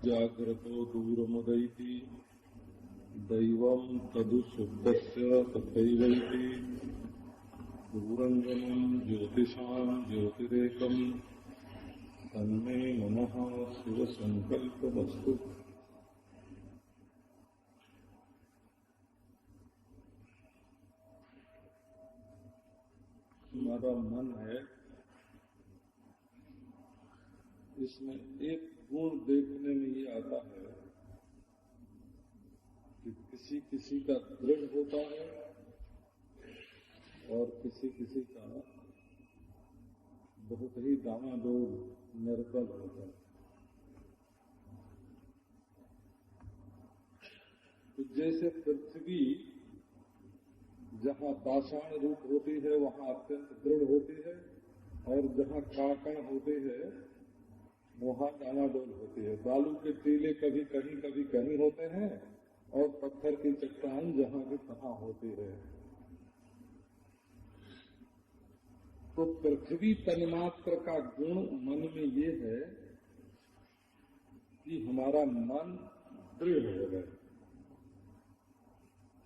जाग्रतो दूरमुदैति दैवं तदु शुद्धस्य तथैवैति दूरंगमं ज्योतिषां ज्योतिरेकं तन्मे मनः शिव संकल्पमस्तु। हमारा मन है, इसमें एक गुण देखने में ये आता है कि किसी किसी का दृढ़ होता है और किसी किसी का बहुत ही डामाडोल निर्बल होता है। तो जैसे पृथ्वी जहाँ पाषाण रूप होती है वहाँ अत्यंत दृढ़ होती है और जहाँ काकण होते हैं वहाँ डामाडोल होती है। बालू के टीले कभी कहीं होते हैं और पत्थर की चट्टान जहाँ भी तहाँ होती है। तो पृथ्वी तन्मात्र का गुण मन में ये है कि हमारा मन दृढ़ हो गए।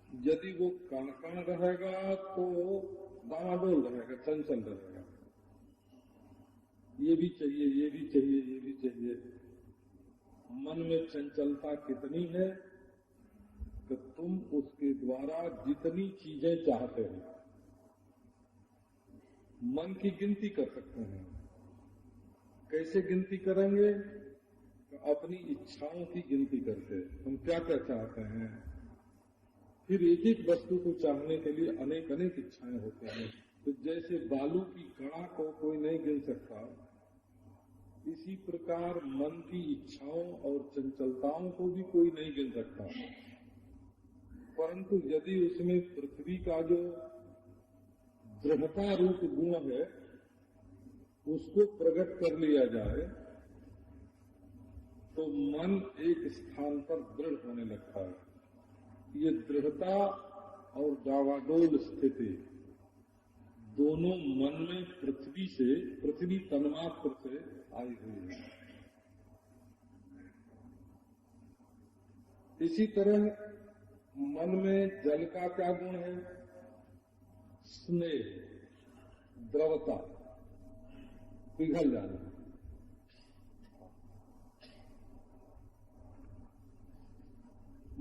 यदि वो कण रहेगा तो डामाडोल रहेगा, चंचल रहेगा, ये भी चाहिए, ये भी चाहिए, ये भी चाहिए। मन में चंचलता कितनी है कि तुम उसके द्वारा जितनी चीजें चाहते हो मन की गिनती कर सकते हैं। कैसे गिनती करेंगे? तो अपनी इच्छाओं की गिनती करके हम क्या क्या चाहते हैं। फिर एक एक वस्तु को चाहने के लिए अनेक अनेक इच्छाएं होती हैं। तो जैसे बालू की कणा को कोई नहीं गिन सकता, इसी प्रकार मन की इच्छाओं और चंचलताओं को भी कोई नहीं गिन सकता। परंतु यदि उसमें पृथ्वी का जो दृढ़ता रूप गुण है उसको प्रकट कर लिया जाए तो मन एक स्थान पर दृढ़ होने लगता है। ये दृढ़ता और डावाडोल स्थिति दोनों मन में पृथ्वी तन्मात्र से आई हुई है। इसी तरह मन में जल का क्या गुण है? स्नेह, द्रवता, पिघल जाना।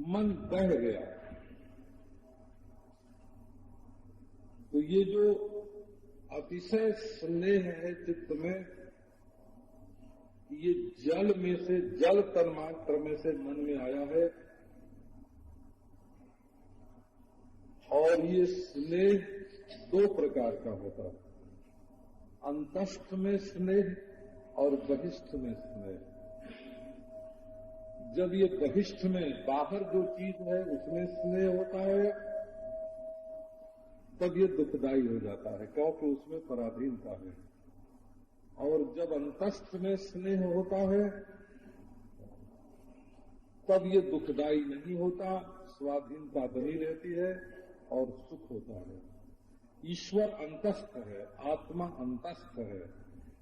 मन बह गया तो ये जो अतिशय स्नेह है चित्त में, ये जल में से, जल तन्मात्र में से मन में आया है। और ये स्नेह दो प्रकार का होता है, अंतस्थ में स्नेह और बहिष्ठ में स्नेह। जब ये बहिष्ठ में बाहर जो चीज है उसमें स्नेह होता है तब ये दुखदायी हो जाता है क्योंकि उसमें पराधीनता है। और जब अंतस्थ में स्नेह होता है तब ये दुखदायी नहीं होता, स्वाधीनता बनी रहती है और सुख होता है। ईश्वर अंतस्थ है, आत्मा अंतस्थ है,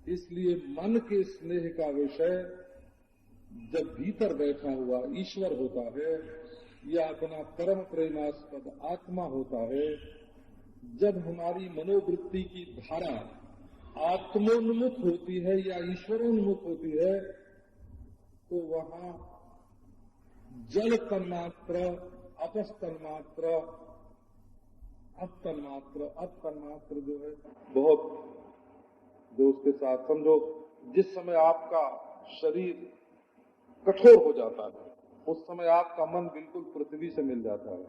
इसलिए मन के स्नेह का विषय जब भीतर बैठा हुआ ईश्वर होता है या अपना परम प्रेमास्पद आत्मा होता है, जब हमारी मनोवृत्ति की धारा आत्मोन्मुख होती है या ईश्वरोन्मुख होती है तो वहाँ जल तन्मात्र, अपस तन्मात्र अब तन्मात्र जो है बहुत, जो उसके साथ समझो, जिस समय आपका शरीर कठोर हो जाता है उस समय आपका मन बिल्कुल पृथ्वी से मिल जाता है,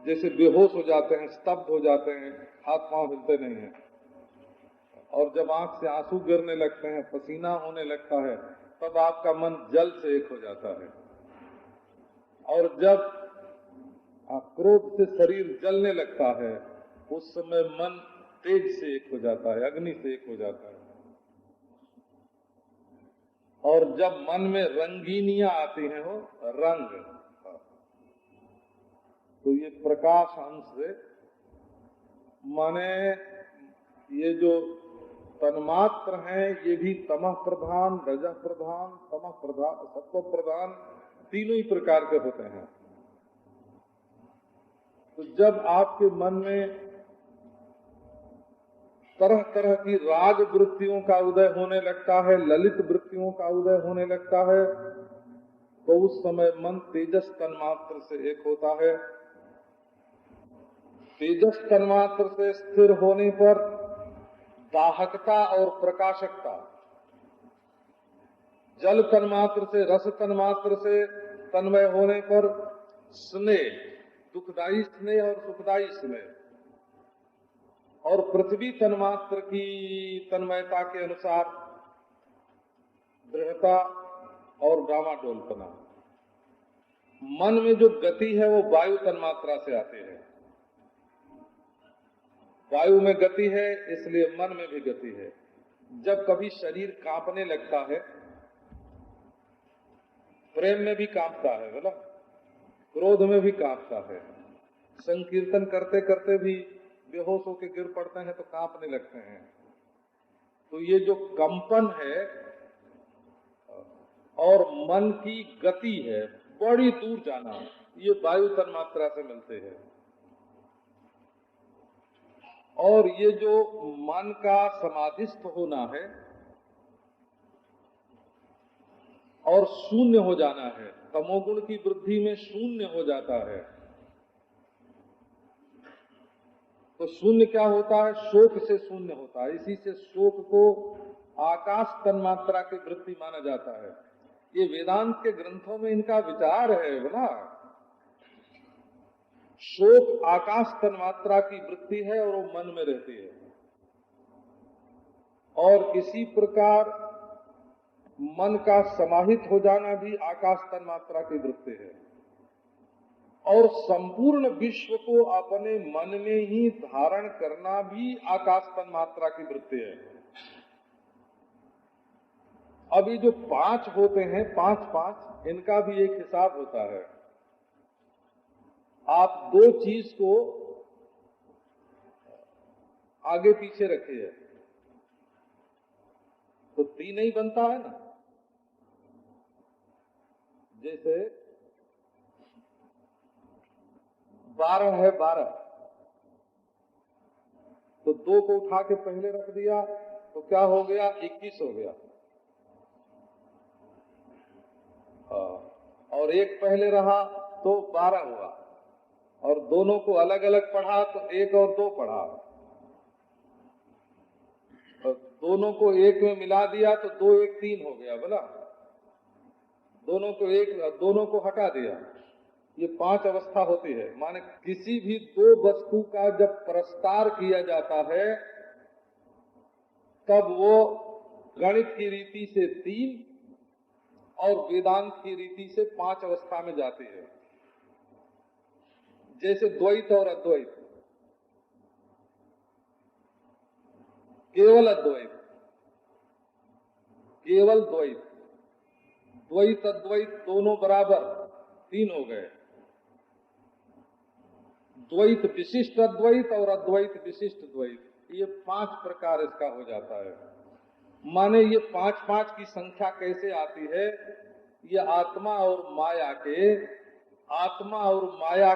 जैसे बेहोश हो जाते हैं, स्तब्ध हो जाते हैं, हाथ पांव हिलते नहीं हैं, और जब आंख से आंसू गिरने लगते हैं, पसीना होने लगता है, तब आपका मन जल से एक हो जाता है। और जब क्रोध से शरीर जलने लगता है उस समय मन तेज से एक हो जाता है, अग्नि से एक हो जाता है। और जब मन में रंगीनियां आती हैं, हो रंग, तो ये प्रकाश अंश से, माने ये जो तन्मात्र हैं ये भी तमः प्रधान, रजः प्रधान, तमः प्रधान, सत्व प्रधान, तीनों ही प्रकार के होते हैं। तो जब आपके मन में तरह तरह की राग वृत्तियों का उदय होने लगता है, ललित वृत्तियों का उदय होने लगता है, तो उस समय मन तेजस तन्मात्र से एक होता है। तेजस तन्मात्र से स्थिर होने पर दाहकता और प्रकाशकता, जल तन्मात्र से, रस तन्मात्र से तन्मय होने पर स्नेह, दुखदायी स्नेह और सुखदायी स्नेह, और पृथ्वी तन्मात्र की तन्मयता के अनुसार दृढ़ता और डामाडोलपना। मन में जो गति है वो वायु तन्मात्रा से आती है। वायु में गति है इसलिए मन में भी गति है। जब कभी शरीर कांपने लगता है, प्रेम में भी कांपता है, बोला, क्रोध में भी कांपता है, संकीर्तन करते करते भी बेहोश होकर गिर पड़ते हैं तो कांपने लगते हैं। तो ये जो कंपन है और मन की गति है, बड़ी दूर जाना, ये वायु तन्मात्रा से मिलते हैं। और ये जो मन का समाधिस्थ होना है और शून्य हो जाना है, तमोगुण की वृद्धि में शून्य हो जाता है। तो शून्य क्या होता है? शोक से शून्य होता है। इसी से शोक को आकाश तन्मात्रा की वृत्ति माना जाता है। ये वेदांत के ग्रंथों में इनका विचार है, बोला, शोक आकाश तन्मात्रा की वृत्ति है और वो मन में रहती है। और इसी प्रकार मन का समाहित हो जाना भी आकाश तन्मात्रा की वृत्ति है। और संपूर्ण विश्व को अपने मन में ही धारण करना भी आकाश तन्मात्रा की वृत्ति है। अभी जो 5 होते हैं, 5, इनका भी एक हिसाब होता है। आप 2 चीज को आगे पीछे रखिए तो 3 ही बनता है ना। जैसे 12 है, 12 तो 2 को उठा के पहले रख दिया तो क्या हो गया? 21 हो गया। और 1 पहले रहा तो 12 हुआ। और दोनों को अलग अलग पढ़ा तो 1 और 2 पढ़ा। और दोनों को 1 में मिला दिया तो 2, 1, 3 हो गया, बोला। दोनों को हटा दिया। ये 5 अवस्था होती है। माने किसी भी 2 वस्तु का जब प्रस्तार किया जाता है तब वो गणित की रीति से 3 और वेदांत की रीति से 5 अवस्था में जाती है। जैसे द्वैत और अद्वैत, केवल अद्वैत, केवल द्वैत, द्वैत अद्वैत दोनों बराबर 3 हो गए। द्वैत विशिष्ट अद्वैत और अद्वैत विशिष्ट द्वैत, ये 5 प्रकार इसका हो जाता है। माने ये 5 की संख्या कैसे आती है? ये आत्मा और माया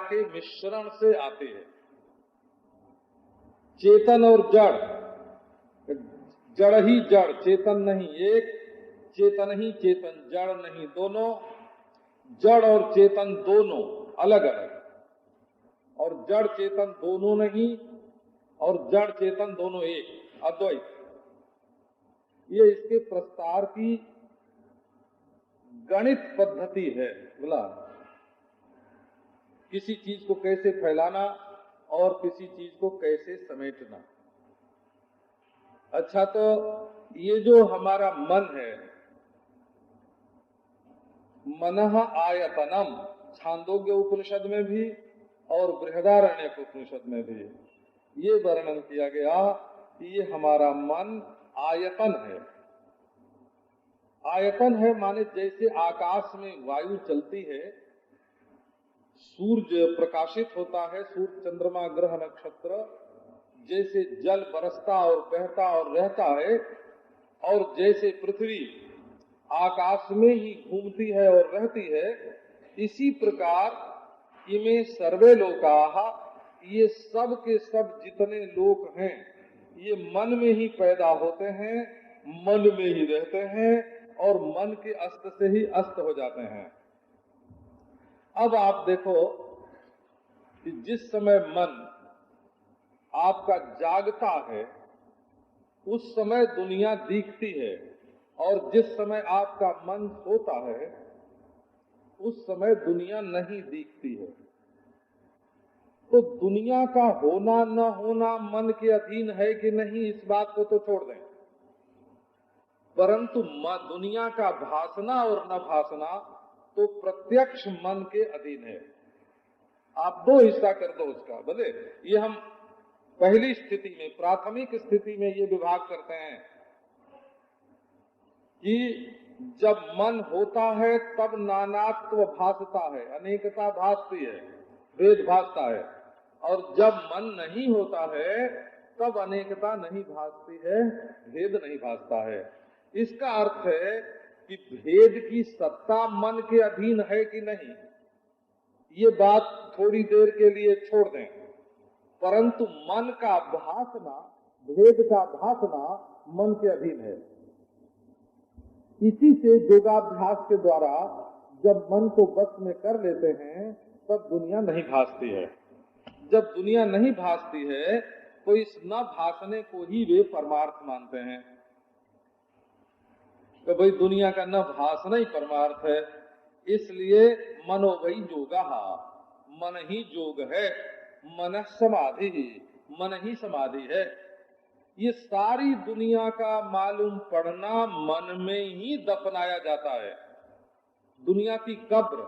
के मिश्रण से आती है। चेतन और जड़, जड़ ही जड़, चेतन नहीं। एक चेतन ही चेतन, जड़ नहीं। दोनों, जड़ और चेतन दोनों अलग अलग। और जड़ चेतन दोनों नहीं, और जड़ चेतन दोनों एक, अद्वैत। ये इसके प्रस्तार की गणित पद्धति है। बोला किसी चीज को कैसे फैलाना और किसी चीज को कैसे समेटना। अच्छा, तो ये जो हमारा मन है, मनः आयतनम, छांदोग्य उपनिषद में भी और बृहदारण्यक उपनिषद में भी ये वर्णन किया गया कि ये हमारा मन आयतन है। आयतन है माने जैसे आकाश में वायु चलती है, सूर्य प्रकाशित होता है, सूर्य चंद्रमा ग्रह नक्षत्र, जैसे जल बरसता और बहता और रहता है, और जैसे पृथ्वी आकाश में ही घूमती है और रहती है, इसी प्रकार इमे सर्वे लोकाः, ये सब के सब जितने लोग हैं ये मन में ही पैदा होते हैं, मन में ही रहते हैं और मन के अस्त से ही अस्त हो जाते हैं। अब आप देखो कि जिस समय मन आपका जागता है उस समय दुनिया दिखती है, और जिस समय आपका मन सोता है उस समय दुनिया नहीं दिखती है। तो दुनिया का होना न होना मन के अधीन है कि नहीं, इस बात को तो छोड़ दें, परंतु दुनिया का भासना और न भासना तो प्रत्यक्ष मन के अधीन है। आप दो हिस्सा कर दो उसका, बोले ये हम पहली स्थिति में, प्राथमिक स्थिति में ये विभाग करते हैं कि जब मन होता है तब नानात्व भासता है, अनेकता भासती है, भेद भासता है, और जब मन नहीं होता है तब अनेकता नहीं भासती है, भेद नहीं भासता है। इसका अर्थ है कि भेद की सत्ता मन के अधीन है कि नहीं, ये बात थोड़ी देर के लिए छोड़ दें, परंतु मन का भासना, भेद का भासना मन के अधीन है। इसी से योगाभ्यास के द्वारा जब मन को बस में कर लेते हैं तब दुनिया नहीं भासती है। जब दुनिया नहीं भासती है तो इस न भासने को ही वे परमार्थ मानते हैं। तो भाई दुनिया का न भासना ही परमार्थ है, इसलिए मनो वही योगा, मन ही योग है, मन समाधि ही, मन ही समाधि है। ये सारी दुनिया का मालूम पड़ना मन में ही दफनाया जाता है। दुनिया की कब्र,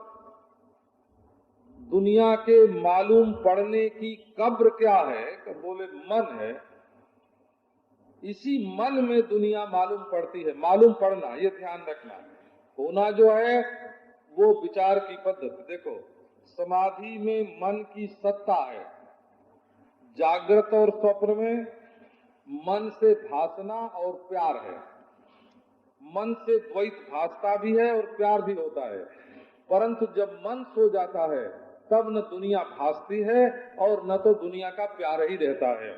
दुनिया के मालूम पड़ने की कब्र क्या है? तो बोले मन है। इसी मन में दुनिया मालूम पड़ती है। मालूम पड़ना, ये ध्यान रखना। होना जो है वो विचार की पद्धति। देखो, समाधि में मन की सत्ता है। जागृत और स्वप्न में मन से भासना और प्यार है। मन से द्वैत भासता भी है और प्यार भी होता है, परंतु जब मन सो जाता है तब न दुनिया भासती है और न तो दुनिया का प्यार ही रहता है।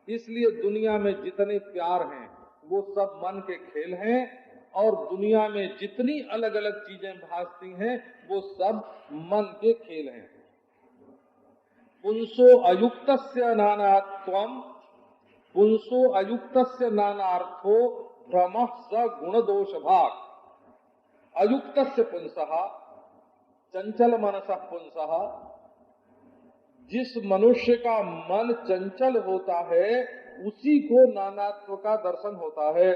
इसलिए दुनिया में जितने प्यार हैं वो सब मन के खेल हैं, और दुनिया में जितनी अलग अलग चीजें भासती हैं वो सब मन के खेल हैं। पुंसो अयुक्तस्य नानात्वम, पुंसो अयुक्तस्य नानार्थो भ्रमः स गुण दोष भाग। अयुक्तस्य पुंसः चंचल मनसः पुंसः, जिस मनुष्य का मन चंचल होता है उसी को नानात्व का दर्शन होता है।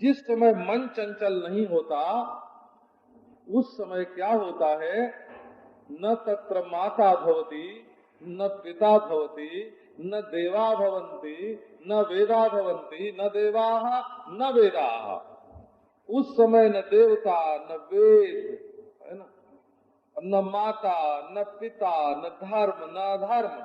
जिस समय मन चंचल नहीं होता उस समय क्या होता है? न तत्र माता भवति, न पिता भवति, न देवा भवन्ति, न वेदा भवन्ति, न देवाः न वेदाः। उस समय न देवता, न वेद, है ना, न माता, न पिता, न धर्म, न अधर्म,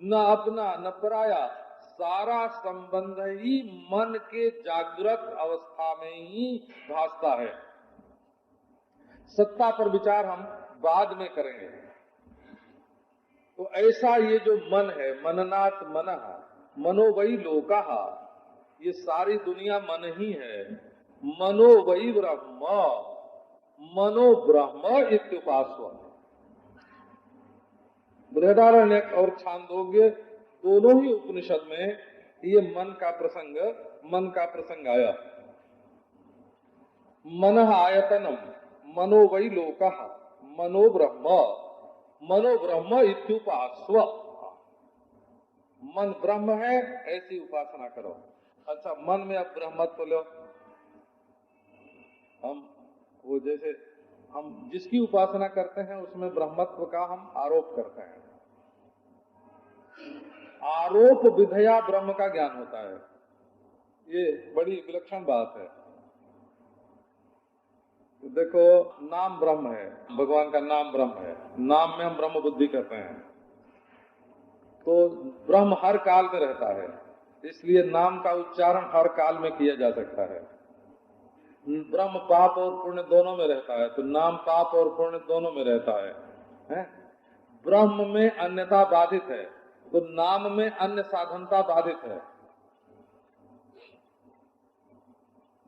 न अपना न पराया, सारा संबंध ही मन के जागृत अवस्था में ही भासता है। सत्ता पर विचार हम बाद में करेंगे। तो ऐसा ये जो मन है, मननात् मनः, मनो वही लोकः, ये सारी दुनिया मन ही है। मनो वही ब्रह्म, मनो ब्रह्म इत्युपास्व। बृहदारण्यक और छांदोग्य दोनों ही उपनिषद में ये मन का प्रसंग आया। मनः आयतनम मनो वै लोकः मनो ब्रह्म इत्युपास्व। मन ब्रह्म है ऐसी उपासना करो। अच्छा, मन में अब ब्रह्मत्व लो। हम वो जैसे हम जिसकी उपासना करते हैं उसमें ब्रह्मत्व का हम आरोप करते हैं। आरोप विधया ब्रह्म का ज्ञान होता है। ये बड़ी विलक्षण बात है। देखो, नाम ब्रह्म है, भगवान का नाम ब्रह्म है, नाम में हम ब्रह्म बुद्धि करते हैं, तो ब्रह्म हर काल में रहता है, इसलिए नाम का उच्चारण हर काल में किया जा सकता है। ब्रह्म पाप और पुण्य दोनों में रहता है, तो नाम पाप और पुण्य दोनों में रहता है? ब्रह्म में अन्यथा बाधित है, तो नाम में अन्य साधनता बाधित है।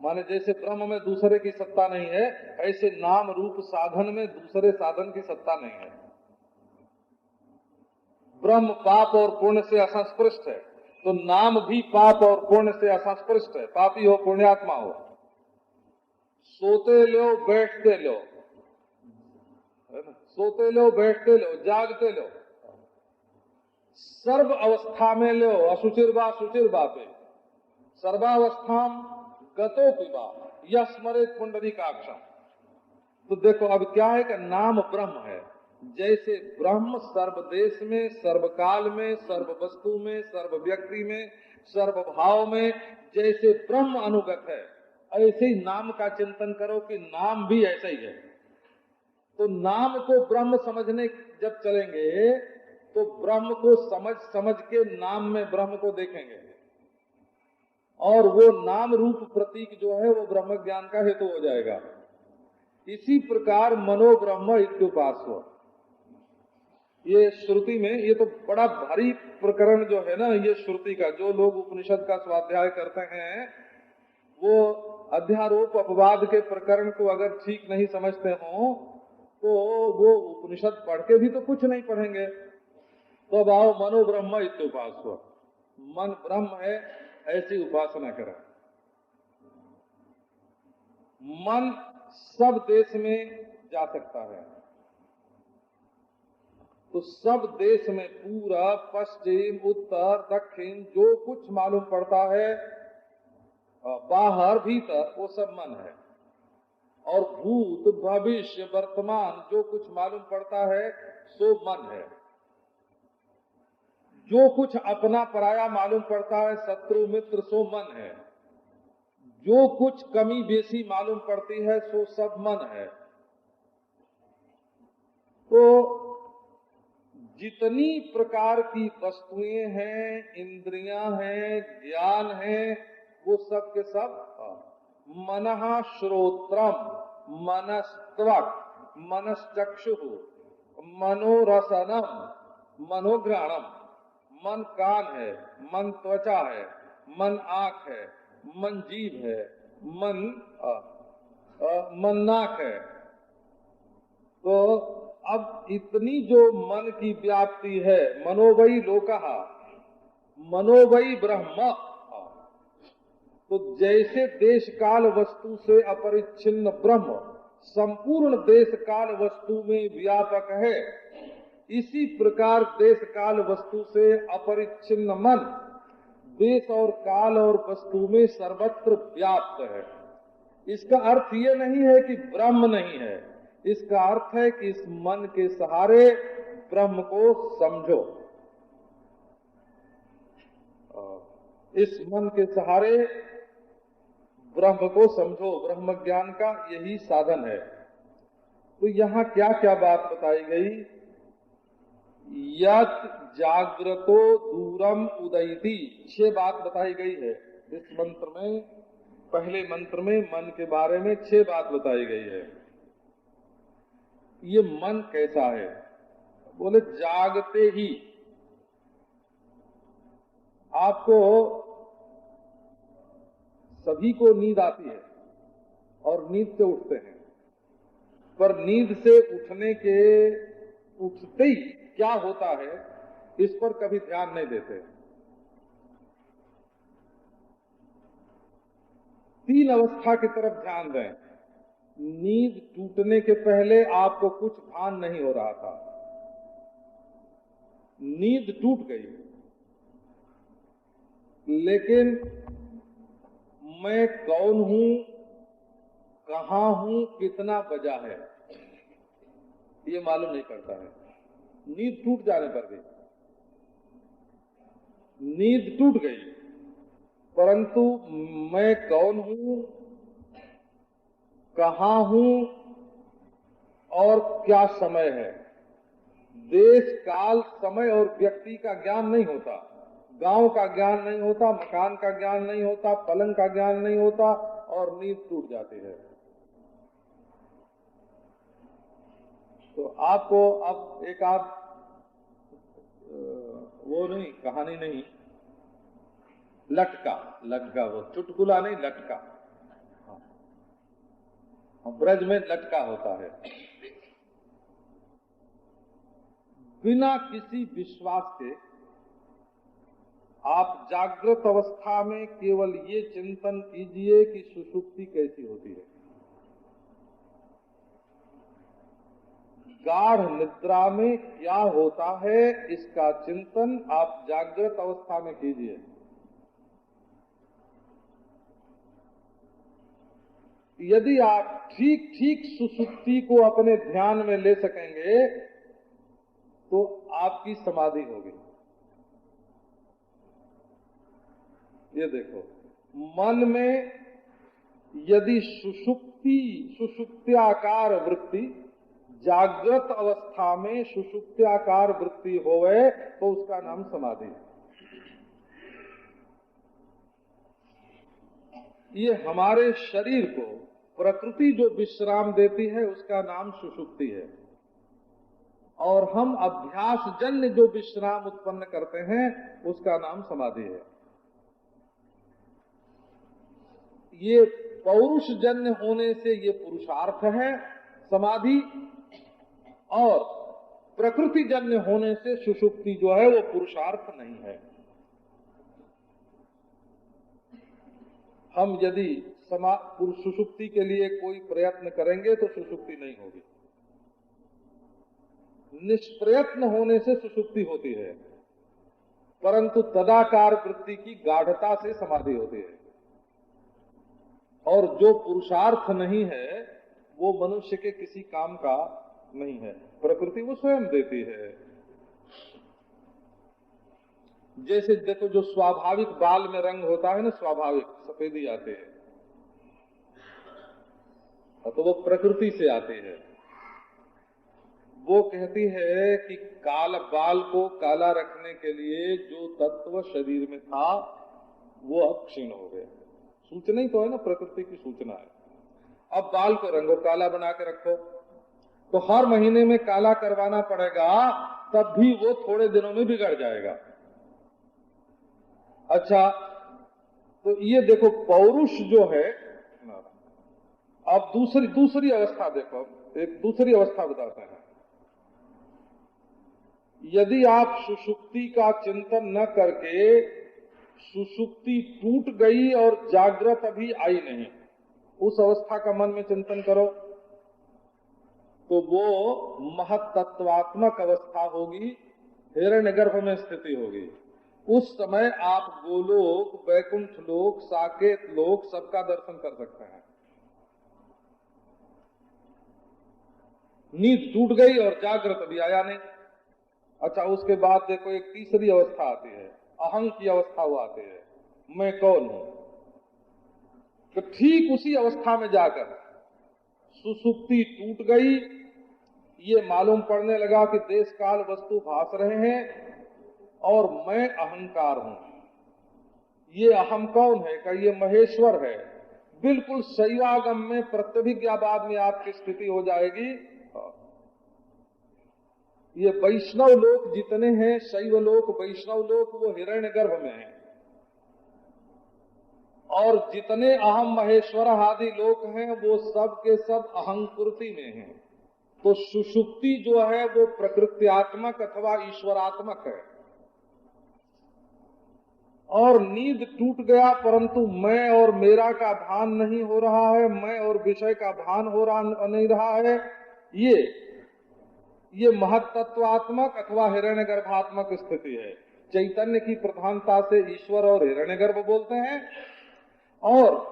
माने जैसे ब्रह्म में दूसरे की सत्ता नहीं है, ऐसे नाम रूप साधन में दूसरे साधन की सत्ता नहीं है। ब्रह्म पाप और पुण्य से असंस्पृष्ट है, तो नाम भी पाप और पुण्य से असंस्पृष्ट है, पापी हो पुण्यात्मा हो। सोते लो बैठते लो, सोते लो बैठते लो जागते लो, सर्व अवस्था में लो, अशुचिर्वा शुचिर्वा पे सर्वावस्थाम गतो पिबा यह स्मरेत पुंडरीकाक्षम। तो देखो अब क्या है कि नाम ब्रह्म है। जैसे ब्रह्म सर्वदेश में, सर्वकाल में, सर्व वस्तु में, सर्व व्यक्ति में, सर्वभाव में जैसे ब्रह्म अनुगत है, ऐसे ही नाम का चिंतन करो कि नाम भी ऐसा ही है। तो नाम को ब्रह्म समझने जब चलेंगे तो ब्रह्म को समझ के नाम में ब्रह्म को देखेंगे, और वो नाम रूप प्रतीक जो है वो ब्रह्म ज्ञान का हेतु हो जाएगा। इसी प्रकार मनो ब्रह्म इत्युपास्व, ये श्रुति में, ये तो बड़ा भारी प्रकरण जो है ना, ये श्रुति का, जो लोग उपनिषद का स्वाध्याय करते हैं वो अध्यारोप अपवाद के प्रकरण को अगर ठीक नहीं समझते हो तो वो उपनिषद पढ़ के भी तो कुछ नहीं पढ़ेंगे। तो अब आओ, मनो ब्रह्म इत्युपास्व, मन ब्रह्म है ऐसी उपासना करें। मन सब देश में जा सकता है, तो सब देश में पूरा पश्चिम उत्तर दक्षिण जो कुछ मालूम पड़ता है, बाहर भीतर, वो सब मन है। और भूत भविष्य वर्तमान जो कुछ मालूम पड़ता है सो मन है। जो कुछ अपना पराया मालूम पड़ता है, शत्रु मित्र, सो मन है। जो कुछ कमी बेसी मालूम पड़ती है सो सब मन है। तो जितनी प्रकार की वस्तुएं हैं, इंद्रियां हैं, ज्ञान है, वो सब के सब मनः श्रोत्रम, मनस्त्वक, मनश्चक्षु, मनोरसनम, मनोघ्राणम, मन कान है, मन त्वचा है, मन आंख है, मन जीभ है, मन नाक है। तो अब इतनी जो मन की व्याप्ति है, मनोवई लोकः, मनोवई ब्रह्म। तो जैसे देश काल वस्तु से अपरिच्छिन्न ब्रह्म संपूर्ण देश काल वस्तु में व्यापक है, इसी प्रकार देश काल वस्तु से अपरिच्छिन्न मन देश और काल और वस्तु में सर्वत्र व्याप्त है। इसका अर्थ ये नहीं है कि ब्रह्म नहीं है, इसका अर्थ है कि इस मन के सहारे ब्रह्म को समझो। इस मन के सहारे ब्रह्म को समझो, ब्रह्म ज्ञान का यही साधन है। तो यहाँ क्या क्या बात बताई गई? यत जाग्रतो दूरम उदयति, 6 बात बताई गई है इस मंत्र में। पहले मंत्र में मन के बारे में 6 बात बताई गई है। ये मन कैसा है? बोले जागते ही आपको, सभी को नींद आती है और नींद से उठते हैं, पर नींद से उठते ही क्या होता है इस पर कभी ध्यान नहीं देते। 3 अवस्था की तरफ ध्यान दें। नींद टूटने के पहले आपको कुछ भान नहीं हो रहा था, नींद टूट गई, लेकिन मैं कौन हूं, कहां हूं, कितना बजा है, ये मालूम नहीं पड़ता है। नींद टूट जाने पर भी, नींद टूट गई, परंतु मैं कौन हूं, कहां हूं और क्या समय है, देश काल समय और व्यक्ति का ज्ञान नहीं होता, गांव का ज्ञान नहीं होता, मकान का ज्ञान नहीं होता, पलंग का ज्ञान नहीं होता, और नींद टूट जाती है। तो आपको अब एक आप वो नहीं, कहानी नहीं, लटका, लटका, वो चुटकुला नहीं, लटका, ब्रज में लटका होता है। बिना किसी विश्वास के आप जागृत अवस्था में केवल ये चिंतन कीजिए कि सुषुप्ति कैसी होती है। गाढ़ निद्रा में क्या होता है इसका चिंतन आप जागृत अवस्था में कीजिए। यदि आप ठीक ठीक सुषुप्ति को अपने ध्यान में ले सकेंगे तो आपकी समाधि होगी। ये देखो, मन में यदि सुषुप्त्याकार वृत्ति, जागृत अवस्था में सुषुप्त्याकार वृत्ति होवे तो उसका नाम समाधि है। ये हमारे शरीर को प्रकृति जो विश्राम देती है उसका नाम सुषुप्ति है, और हम अभ्यास जन्य जो विश्राम उत्पन्न करते हैं उसका नाम समाधि है। ये पौरुष जन्य होने से ये पुरुषार्थ है समाधि, और प्रकृति जन्य होने से सुषुप्ति जो है वो पुरुषार्थ नहीं है। हम यदि सुषुप्ति के लिए कोई प्रयत्न करेंगे तो सुषुप्ति नहीं होगी। निष्प्रयत्न होने से सुषुप्ति होती है, परंतु तदाकार वृत्ति की गाढ़ता से समाधि होती है। और जो पुरुषार्थ नहीं है वो मनुष्य के किसी काम का नहीं है, प्रकृति वो स्वयं देती है। जैसे देखो, जो स्वाभाविक बाल में रंग होता है ना, स्वाभाविक सफेदी आते हैं, तो वो प्रकृति से आते हैं। वो कहती है कि काल बाल को काला रखने के लिए जो तत्व शरीर में था वो अब क्षीण हो गए। सूचना ही तो है ना, प्रकृति की सूचना है। अब बाल को रंगो, काला बना के रखो, तो हर महीने में काला करवाना पड़ेगा, तब भी वो थोड़े दिनों में बिगड़ जाएगा। अच्छा, तो ये देखो पौरुष जो है। अब दूसरी अवस्था देखो, एक दूसरी अवस्था बताते हैं। यदि आप सुषुप्ति का चिंतन न करके सुषुप्ति टूट गई और जागृत अभी आई नहीं, उस अवस्था का मन में चिंतन करो, तो वो महत्तत्वात्मक अवस्था होगी, हिरण्यगर्भ में स्थिति होगी। उस समय आप गोलोक, वैकुंठ लोक, साकेत लोक सबका दर्शन कर सकते हैं। नींद टूट गई और जागृत अभी आया नहीं। अच्छा, उसके बाद देखो एक तीसरी अवस्था आती है, अहं की अवस्था वो आती है, मैं कौन हूं। तो ठीक उसी अवस्था में जाकर सुषुप्ति टूट गई, ये मालूम पड़ने लगा कि देश काल वस्तु भास रहे हैं और मैं अहंकार हूं। ये अहम कौन है? का ये महेश्वर है। बिल्कुल शैवागम में प्रत्यभिज्ञावाद में आपकी स्थिति हो जाएगी। ये वैष्णव लोक जितने हैं, शैव लोक, वैष्णव लोक, वो हिरण्यगर्भ में है, और जितने अहम महेश्वर आदि लोक हैं वो सब के सब अहंकृति में हैं। तो सुषुप्ति जो है वो प्रकृत्यात्मक अथवा ईश्वरात्मक है। और नींद टूट गया परंतु मैं और मेरा का भान नहीं हो रहा है, मैं और विषय का भान हो रहा नहीं रहा है। ये महत्तत्वात्मक अथवा हिरण्यगर्भात्मक स्थिति है। चैतन्य की प्रधानता से ईश्वर और हिरण्यगर्भ बोलते हैं, और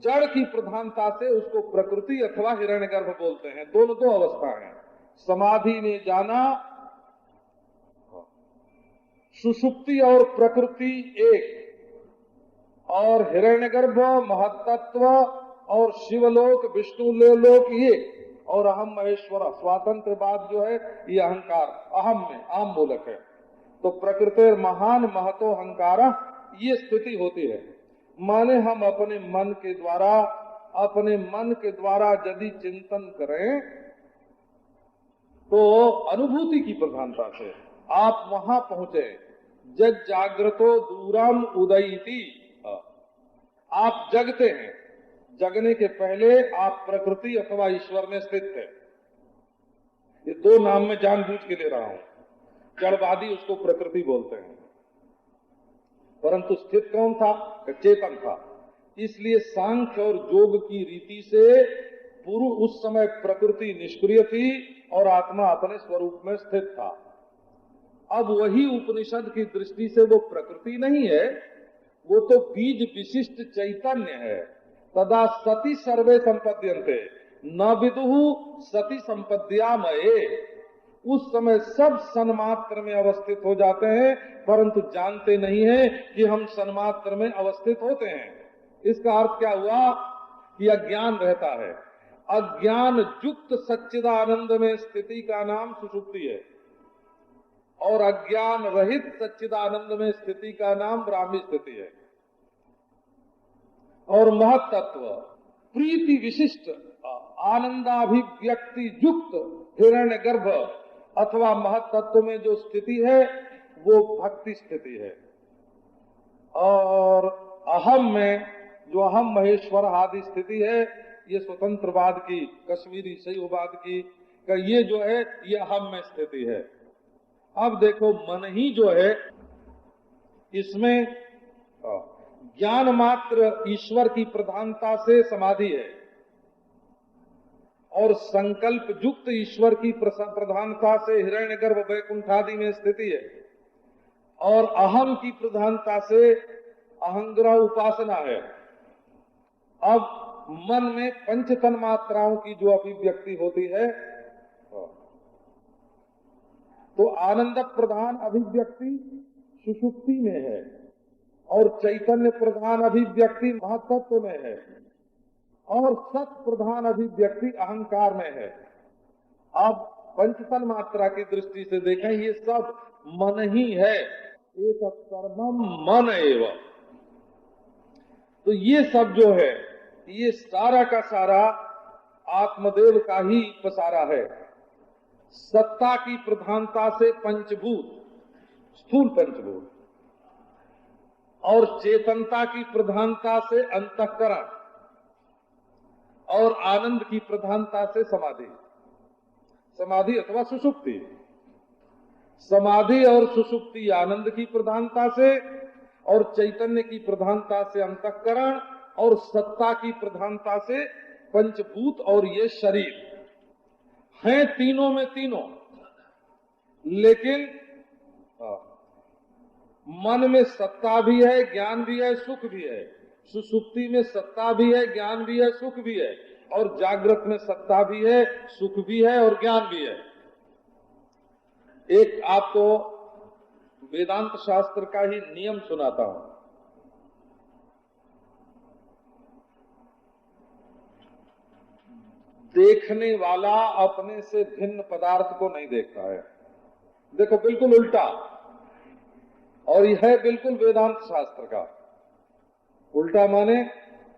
जड़ की प्रधानता से उसको प्रकृति अथवा हिरण्यगर्भ बोलते हैं। दोनों दो अवस्था हैं। समाधि ने जाना सुषुप्ति और प्रकृति एक, और हिरण्यगर्भ महत्तत्व और शिवलोक विष्णु लोक ये, और अहम महेश्वर स्वातंत्रवाद जो है ये अहंकार अहम में आम मूलक है। तो प्रकृति महान महतो अहंकार ये स्थिति होती है। माने हम अपने मन के द्वारा यदि चिंतन करें तो अनुभूति की प्रधानता से आप वहां पहुंचे। जग जागृतो दूरम उदयति, आप जगते हैं, जगने के पहले आप प्रकृति अथवा ईश्वर में स्थित थे। ये दो नाम में जानबूझ के ले रहा हूं। जड़वादी उसको प्रकृति बोलते हैं, परंतु स्थित कौन था? चेतन था। इसलिए सांख्य और योग की रीति से पूर्व उस समय प्रकृति निष्क्रिय थी और आत्मा अपने स्वरूप में स्थित था। अब वही उपनिषद की दृष्टि से वो प्रकृति नहीं है, वो तो बीज विशिष्ट चैतन्य है। तदा सती सर्वे संपद्यन्ते न विदुहु सती संपद्यामये। उस समय सब सन्मात्र में अवस्थित हो जाते हैं, परंतु जानते नहीं है कि हम सन्मात्र में अवस्थित होते हैं। इसका अर्थ क्या हुआ कि अज्ञान रहता है। अज्ञान युक्त सच्चिदानंद में स्थिति का नाम सुषुप्ति है, और अज्ञान रहित सच्चिदानंद में स्थिति का नाम ब्राह्मी स्थिति है। और महत्तत्व प्रीति विशिष्ट आनंदाभिव्यक्ति युक्त हिरण्यगर्भ अथवा महत्तत्व में जो स्थिति है वो भक्ति स्थिति है। और अहम में जो अहम महेश्वर आदि स्थिति है ये स्वतंत्रवाद की, कश्मीरी शैववाद की ये जो है ये अहम में स्थिति है। अब देखो मन ही जो है इसमें ज्ञान मात्र ईश्वर की प्रधानता से समाधि है, और संकल्प युक्त ईश्वर की प्रधानता से हिरण्यगर्भ वैकुंठादि में स्थिति है, और अहम की प्रधानता से अहंग्रह उपासना है। अब मन में पंच तन्मात्राओं की जो अभिव्यक्ति होती है तो आनंद प्रधान अभिव्यक्ति सुषुप्ति में है, और चैतन्य प्रधान अभिव्यक्ति महत्त्व में है, और सत प्रधान अभिव्यक्ति अहंकार में है। अब पंचतन मात्रा की दृष्टि से देखें ये सब मन ही है, ये सब सर्वम मन एवं। तो ये सब जो है ये सारा का सारा आत्मदेव का ही पसारा है। सत्ता की प्रधानता से पंचभूत, स्थूल पंचभूत, और चेतनता की प्रधानता से अंतःकरण, और आनंद की प्रधानता से समाधि, समाधि अथवा सुषुप्ति। समाधि और सुषुप्ति आनंद की प्रधानता से, और चैतन्य की प्रधानता से अंतःकरण, और सत्ता की प्रधानता से पंचभूत, और ये शरीर हैं तीनों में तीनों। लेकिन मन में सत्ता भी है, ज्ञान भी है, सुख भी है। सुषुप्ति में सत्ता भी है, ज्ञान भी है, सुख भी है, और जागृत में सत्ता भी है, सुख भी है, और ज्ञान भी है। एक आपको वेदांत शास्त्र का ही नियम सुनाता हूं। देखने वाला अपने से भिन्न पदार्थ को नहीं देखता है। देखो बिल्कुल उल्टा, और यह है बिल्कुल वेदांत शास्त्र का उल्टा। माने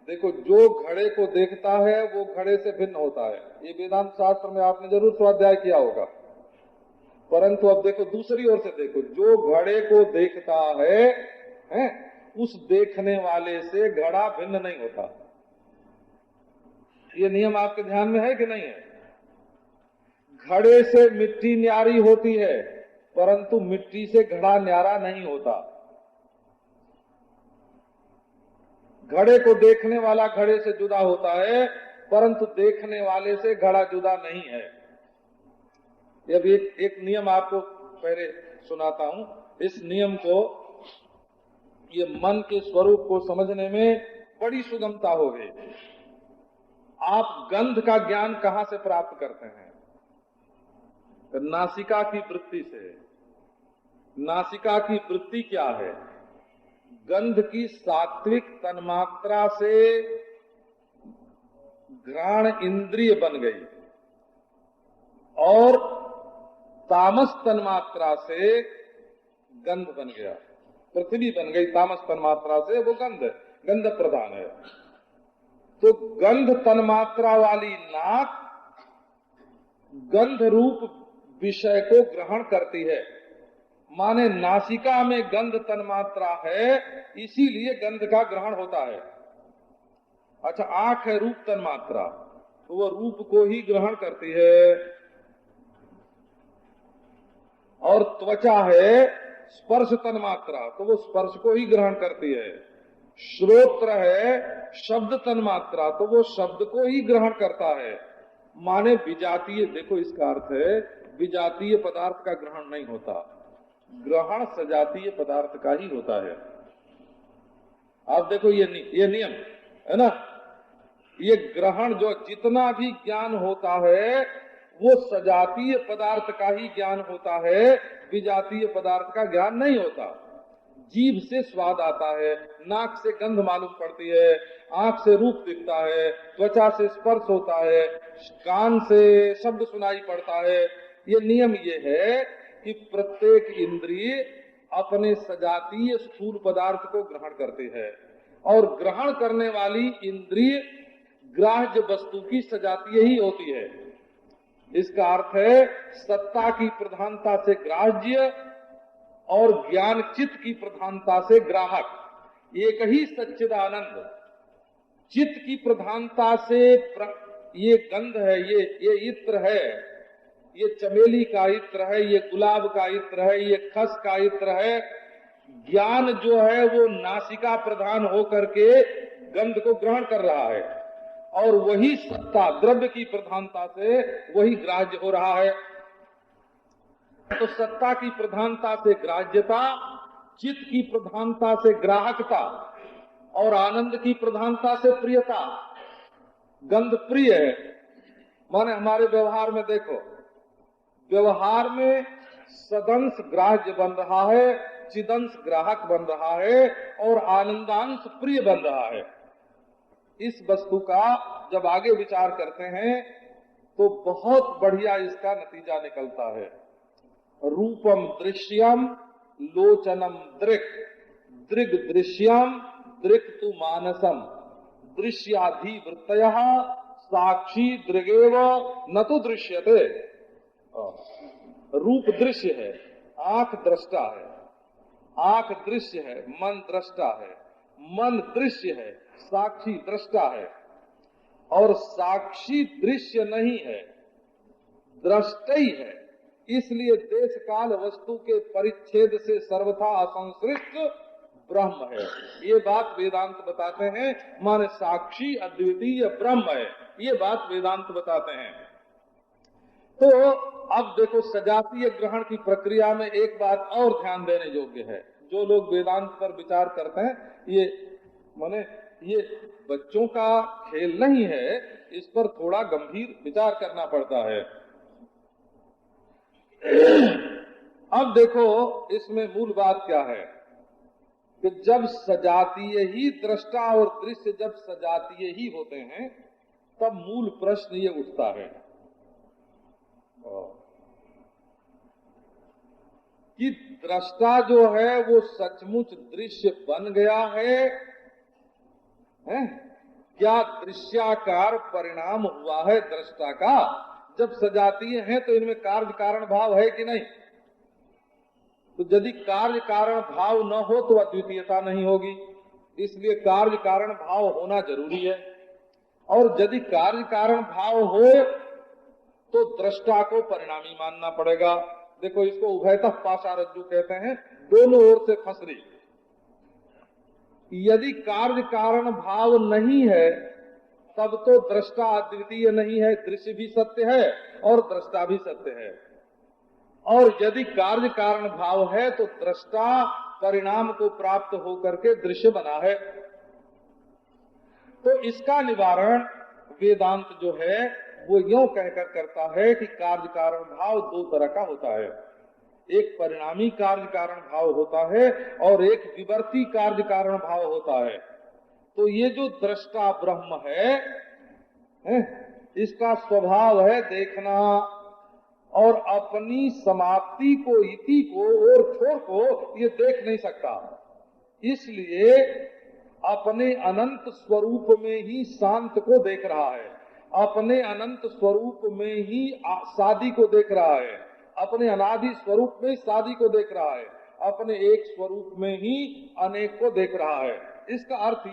देखो जो घड़े को देखता है वो घड़े से भिन्न होता है, ये वेदांत शास्त्र में आपने जरूर स्वाध्याय किया होगा। परंतु अब देखो दूसरी ओर से देखो, जो घड़े को देखता है उस देखने वाले से घड़ा भिन्न नहीं होता। ये नियम आपके ध्यान में है कि नहीं है? घड़े से मिट्टी न्यारी होती है, परंतु मिट्टी से घड़ा न्यारा नहीं होता। घड़े को देखने वाला घड़े से जुदा होता है, परंतु देखने वाले से घड़ा जुदा नहीं है। अब एक नियम आपको पहले सुनाता हूं। इस नियम को, ये मन के स्वरूप को समझने में बड़ी सुगमता होगी। आप गंध का ज्ञान कहां से प्राप्त करते हैं? नासिका की वृत्ति से। नासिका की वृत्ति क्या है? गंध की सात्विक तन्मात्रा से घ्राण इंद्रिय बन गई और तामस तन्मात्रा से गंध बन गया। पृथ्वी बन गई तामस तन्मात्रा से, वो गंध प्रधान है। तो गंध तन्मात्रा वाली नाक गंध रूप विषय को ग्रहण करती है, माने नासिका में गंध तन्मात्रा है, इसीलिए गंध का ग्रहण होता है। अच्छा, आंख है रूप तन्मात्रा, तो वो रूप को ही ग्रहण करती है। और त्वचा है स्पर्श तन्मात्रा, तो वो स्पर्श को ही ग्रहण करती है। श्रोत्र है शब्द तन्मात्रा, तो वो शब्द को ही ग्रहण करता है। माने विजातीय, देखो इसका अर्थ है विजातीय पदार्थ का ग्रहण नहीं होता, ग्रहण सजातीय पदार्थ का ही होता है। आप देखो ये नियम है ना, ये ग्रहण जो जितना भी ज्ञान होता है वो सजातीय पदार्थ का ही ज्ञान होता है, विजातीय पदार्थ का ज्ञान नहीं होता। जीभ से स्वाद आता है, नाक से गंध मालूम पड़ती है, आंख से रूप दिखता है, त्वचा से स्पर्श होता है, कान से शब्द सुनाई पड़ता है। ये नियम ये है कि प्रत्येक इंद्रिय अपने सजातीय स्थूल पदार्थ को ग्रहण करती है, और ग्रहण करने वाली इंद्रिय ग्राह्य वस्तु की सजातीय ही होती है। इसका अर्थ है सत्ता की प्रधानता से ग्राह्य और ज्ञान चित्त की प्रधानता से ग्राहक। एक ही सच्चिदानंद चित्त की प्रधानता से ये गंध है, ये इत्र है, ये चमेली का इत्र है, ये गुलाब का इत्र है, ये खस का इत्र है। ज्ञान जो है वो नासिका प्रधान होकर के गंध को ग्रहण कर रहा है, और वही सत्ता द्रव्य की प्रधानता से वही ग्राह्य हो रहा है। तो सत्ता की प्रधानता से ग्राह्यता, चित्त की प्रधानता से ग्राहकता, और आनंद की प्रधानता से प्रियता। गंध प्रिय है, माने हमारे व्यवहार में देखो, व्यवहार में सदंश ग्राह्य बन रहा है, चिदंश ग्राहक बन रहा है, और आनंदांश प्रिय बन रहा है। इस वस्तु का जब आगे विचार करते हैं तो बहुत बढ़िया इसका नतीजा निकलता है। रूपम दृश्यम लोचनम दृक्, दृग दृश्यम दृक्तु मानसम, दृश्याधिवृत्तयः साक्षी दृगेव न तो दृश्यते। रूप दृश्य है, आंख दृष्टा है, आंख दृश्य है, मन दृष्टा है, मन दृश्य है, साक्षी दृष्टा है, और साक्षी दृश्य नहीं है, दृष्टा ही है। इसलिए देश काल वस्तु के परिच्छेद से सर्वथा असंसृष्ट ब्रह्म है। ये बात वेदांत बताते हैं, माने साक्षी अद्वितीय ब्रह्म है, ये बात वेदांत बताते हैं। तो अब देखो, सजातीय ग्रहण की प्रक्रिया में एक बात और ध्यान देने योग्य है। जो लोग वेदांत पर विचार करते हैं, ये बच्चों का खेल नहीं है, इस पर थोड़ा गंभीर विचार करना पड़ता है। अब देखो, इसमें मूल बात क्या है कि जब सजातीय ही दृष्टा और दृश्य जब सजातीय ही होते हैं, तब मूल प्रश्न ये उठता है कि दृष्टा जो है वो सचमुच दृश्य बन गया है? क्या दृश्याकार परिणाम हुआ है दृष्टा का? जब सजातीय हैं तो इनमें कार्य कारण भाव है कि नहीं? तो यदि कार्य कारण भाव न हो तो अद्वितीयता नहीं होगी, इसलिए कार्य कारण भाव होना जरूरी है। और यदि कार्य कारण भाव हो तो दृष्टा को परिणामी मानना पड़ेगा। देखो इसको उभयतः पाशारज्जु कहते हैं, दोनों ओर से फंस रही। यदि कार्य कारण भाव नहीं है तब तो दृष्टा अद्वितीय नहीं है, दृश्य भी सत्य है और दृष्टा भी सत्य है। और यदि कार्य कारण भाव है तो दृष्टा परिणाम को प्राप्त होकर के दृश्य बना है। तो इसका निवारण वेदांत जो है वो यूं कहकर करता है कि कार्य कारण भाव दो तरह का होता है, एक परिणामी कार्य कारण भाव होता है और एक विवर्ती कार्य कारण भाव होता है। तो ये जो दृष्टा ब्रह्म है, इसका स्वभाव है देखना और अपनी समाप्ति को, इति को और छोर को ये देख नहीं सकता। इसलिए अपने अनंत स्वरूप में ही शांत को देख रहा है, अपने अनंत स्वरूप में ही शादी को देख रहा है, अपने अनादि स्वरूप में शादी को देख रहा है, अपने एक स्वरूप में ही अनेक को देख रहा है। इसका अर्थ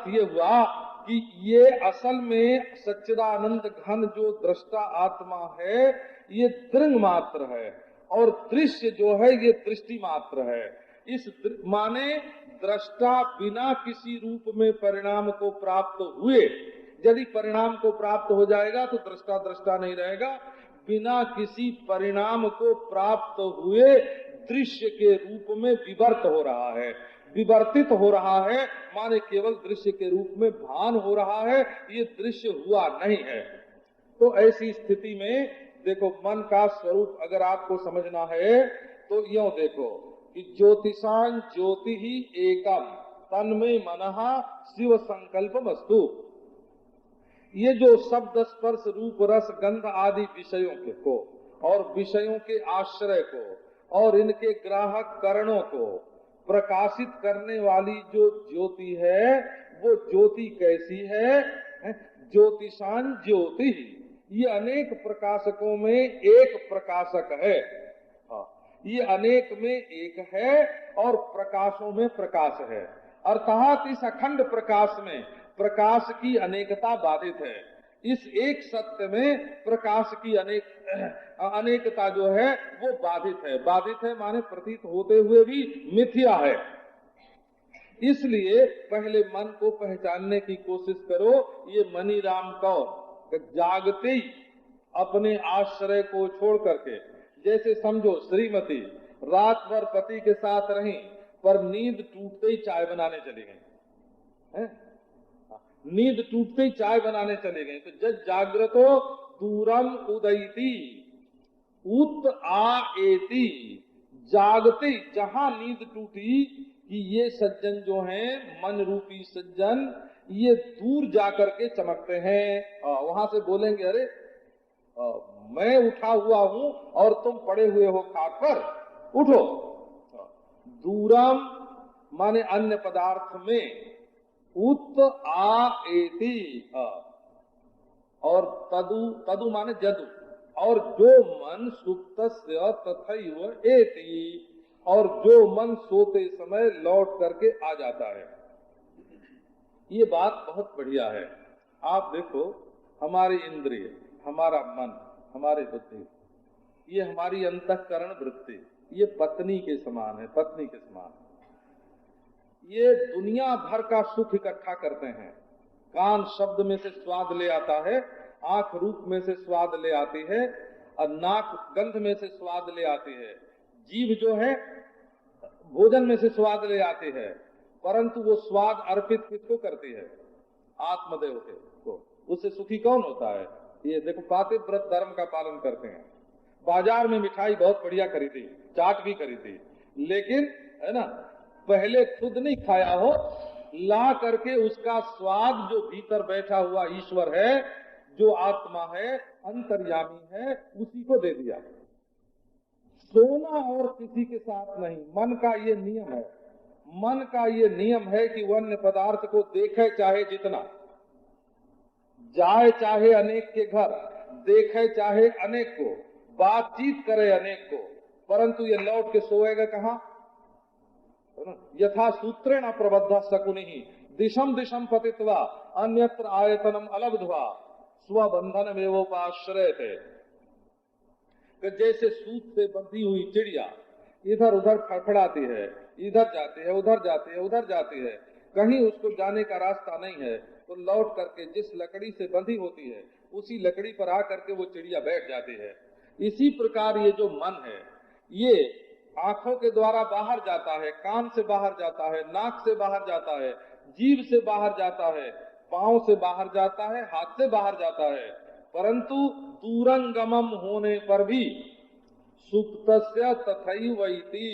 ये हुआ कि ये असल में सच्चिदानंद घन जो दृष्टा आत्मा है ये दृंग मात्र है और दृश्य जो है ये दृष्टि मात्र है। इस माने दृष्टा बिना किसी रूप में परिणाम को प्राप्त हुए, यदि परिणाम को प्राप्त हो जाएगा तो दृष्टा दृष्टा नहीं रहेगा। बिना किसी परिणाम को प्राप्त हुए दृश्य के रूप में विवर्त हो रहा है, विवर्तित हो रहा है, माने केवल दृश्य के रूप में भान हो रहा है, ये दृश्य हुआ नहीं है। तो ऐसी स्थिति में देखो मन का स्वरूप अगर आपको समझना है तो यूं देखो कि ज्योतिषां ज्योति ही एकम तन्मय मनहा शिव संकल्प वस्तु। ये जो शब्द स्पर्श रूप रस गंध आदि विषयों को और विषयों के आश्रय को और इनके ग्राहक करणों को प्रकाशित करने वाली जो ज्योति है वो ज्योति कैसी है? ज्योतिषां ज्योति, ये अनेक प्रकाशकों में एक प्रकाशक है। ये अनेक में एक है और प्रकाशों में प्रकाश है, अर्थात इस अखंड प्रकाश में प्रकाश की अनेकता बाधित है। इस एक सत्य में प्रकाश की अनेकता जो है वो बाधित है। बाधित है माने प्रतीत होते हुए भी मिथ्या है। इसलिए पहले मन को पहचानने की कोशिश करो। ये मनीराम कौर जागते ही अपने आश्रय को छोड़ करके, जैसे समझो श्रीमती रात भर पति के साथ रही पर नींद टूटते ही चाय बनाने चली गई, नींद टूटते ही चाय बनाने चली गई। तो जब जागृतो दूरम उदयती उत आएती, जागते जहां नींद टूटी कि ये सज्जन जो हैं मन रूपी सज्जन ये दूर जाकर के चमकते हैं। वहां से बोलेंगे अरे मैं उठा हुआ हूं और तुम पड़े हुए हो खाट पर, उठो। दूरम माने अन्य पदार्थ में, उत आएति और तदु माने जदु, और जो मन सुप्तस्य तथैव एति, और जो मन सोते समय लौट करके आ जाता है। ये बात बहुत बढ़िया है। आप देखो हमारी इंद्रिय, हमारा मन, हमारी बुद्धि, ये हमारी अंतःकरण वृत्ति ये पत्नी के समान है, पत्नी के समान। ये दुनिया भर का सुख इकट्ठा करते हैं। कान शब्द में से स्वाद ले आता है, आंख रूप में से स्वाद ले आती है और नाक गंध में से स्वाद ले आती है, जीभ जो है भोजन में से स्वाद ले आती है, परंतु वो स्वाद अर्पित किसको करती है? आत्मदेव को। उससे सुखी कौन होता है? ये देखो पातिव्रत धर्म का पालन करते हैं। बाजार में मिठाई बहुत बढ़िया खरीदी, चाट भी खरीदी, लेकिन है ना पहले खुद नहीं खाया हो, ला करके उसका स्वाद जो भीतर बैठा हुआ ईश्वर है, जो आत्मा है, अंतर्यामी है, उसी को दे दिया। सोना और किसी के साथ नहीं। मन का ये नियम है, मन का ये नियम है कि वो अन्य पदार्थ को देखे चाहे जितना, जाए चाहे अनेक के घर, देखे चाहे अनेक को, बातचीत करे अनेक को, परंतु ये लौट के सोएगा कहाँ? यथा सूत्रेण प्रबद्ध शकुनि दिशम दिशम पतित्वा अन्यत्र आयतनम अलब्ध्वा। स्वबंधन में वो आश्रय थे। जैसे सूत से बंधी हुई चिड़िया इधर उधर फड़फड़ाती है, इधर जाती है, उधर जाती है, उधर जाती है, कहीं उसको जाने का रास्ता नहीं है, तो लौट करके जिस लकड़ी से बंधी होती है उसी लकड़ी पर आकर के वो चिड़िया बैठ जाती है। इसी प्रकार ये जो मन है, ये आंखों के द्वारा बाहर जाता है, कान से बाहर जाता है, नाक से बाहर जाता है, जीभ से बाहर जाता है, पांव से बाहर जाता है, हाथ से बाहर जाता है, परंतु दूरंगमम होने पर भी सुप्तस्य तथैवैति,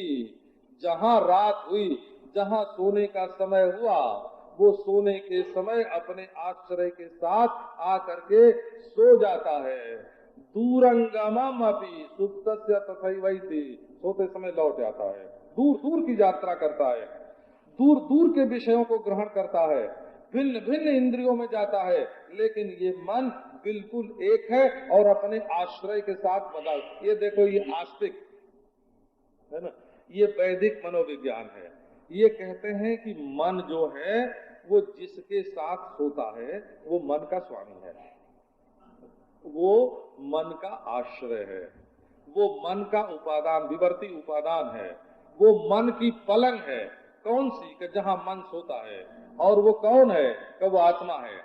जहाँ रात हुई, जहाँ सोने का समय हुआ, वो सोने के समय अपने आश्रय के साथ आकर के सो जाता है। दूरंगमम अपि सुप्तस्य तथैवैति, सोते समय लौट जाता है, दूर दूर की यात्रा करता है, दूर दूर के विषयों को ग्रहण करता है, भिन्न भिन्न इंद्रियों में जाता है, लेकिन ये मन बिल्कुल एक है और अपने आश्रय के साथ बदल। ये देखो, ये आस्तिक है ना, ये वैदिक मनोविज्ञान है। ये कहते हैं कि मन जो है वो जिसके साथ सोता है वो मन का स्वामी है, वो मन का आश्रय है, वो मन का उपादान, विवर्ती उपादान है, वो मन की पलंग है। कौन सी? कि जहाँ मन सोता है। और वो कौन है? कि वो आत्मा है।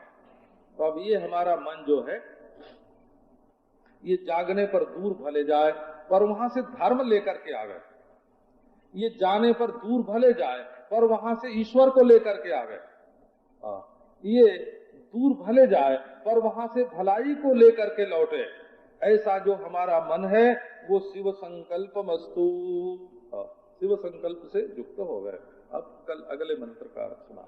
तो अब ये हमारा मन जो है, ये जागने पर दूर भले जाए पर वहां से धर्म लेकर के आवे, ये जाने पर दूर भले जाए पर वहां से ईश्वर को लेकर के आवे, ये दूर भले जाए पर वहां से भलाई को लेकर के लौटे। ऐसा जो हमारा मन है वो शिव संकल्प मस्तु, शिव संकल्प से युक्त हो गए। अब कल अगले मंत्र का सुना।